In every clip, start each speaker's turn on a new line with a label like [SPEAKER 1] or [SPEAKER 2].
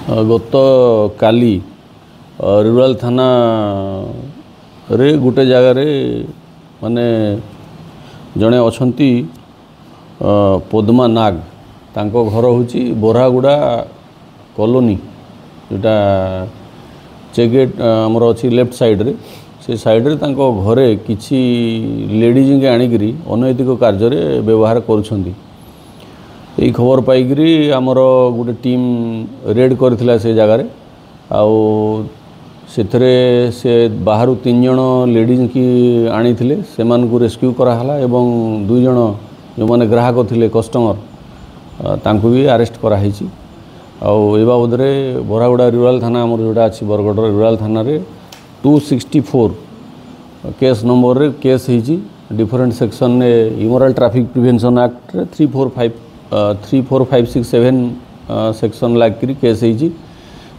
[SPEAKER 1] गत काली रूराल थाना रे गोटे जगार माने जड़े अच्छा पद्मा नाग तांको घर हूँ बोरागुड़ा कॉलोनी जोटा चेकगेट आमर अच्छी लेफ्ट साइड रे से साइड रे तांको घरे किछि लेडीज के आणिकी अनैतिक कार्य व्यवहार करुछंती। यही खबर पाइकरी आमर गोटे टीम रेड करथिला से जगार आउ से बाहर 3 जण लेडीज की आनी थिले सेमानकु रेस्क्यू कराला एवं 2 जण जो माने ग्राहक थिले कस्टमर तांकु भी अरेस्ट कराही। आउ ए बाबद बोरागुड़ा रूराल थाना आमर जोटा अच्छी बरगढ़ रूराल थाना रे 264 केस नंबर रे केस होती डिफरेंट सेक्शन ने immoral traffic prevention act 34567 section लाग केस होती।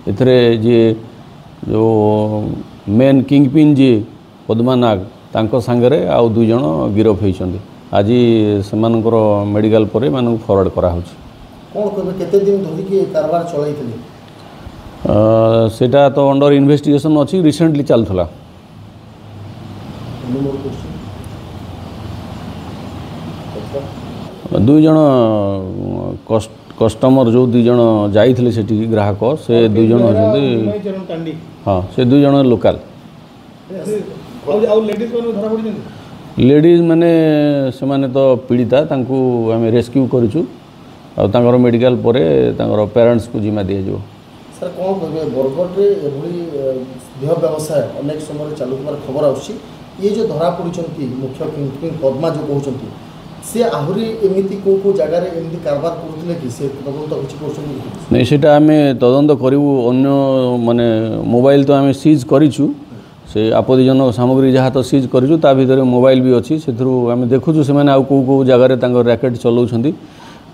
[SPEAKER 1] एथरे जे जो मेन किंगपिन जे पद्मा नाग तांको सांगरे आउ 2 जण गिरफ होइछन्ती। आज सेमानकर मेडिकल पर मानक फॉरवर्ड करा होछि।
[SPEAKER 2] कौन कहबे केते दिन धरि के कारबार चलाइथिले
[SPEAKER 1] सेटा तो अंडर इन्वेस्टिगेशन अच्छी रिसेंटली चलथला। 2 जण कस्टमर जो 2 जण जाइथिले सेठी ग्राहक से 2 जण होछन्ती। हाँ से 2 जण लोकल लेडीज माने से माने तो पीड़िता तांकु आमे रेस्क्यू करिछु आ तांकर मेडिकल परे तांकर पेरेंट्स को जिम्मा दिया जो।
[SPEAKER 2] सर कौन कहबे बरगढ़ रे एभली देह व्यवसाय अनेक समय चालू कर खबर आउछि ये जो धरा पड़ुछन्ती मुख्य किंग पद्मा जो कहउछन्ती से आहुरी एमिति को जगह रे एमिति कारबार करथिले कि से तदंत किछि करछन्ती
[SPEAKER 1] नहीं सेटा आमे तदंत करिवु। अन्य माने मोबाइल तो आमे सीज करिछु से आपत्तिजनक सामग्री जहाँ तो सीज करिछु ता भीतर मोबाइल भी अच्छी से आमे देखुछु से माने आउ को जगह रे तांकर रैकेट चलाउछन्ती।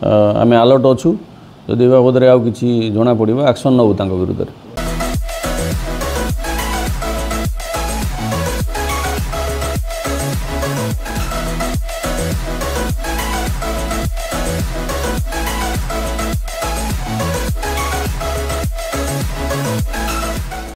[SPEAKER 1] आमे अलर्ट अछु जदि बाबद आउ किछि जना पड़िबा एक्शन नबु तांको विरुद्ध।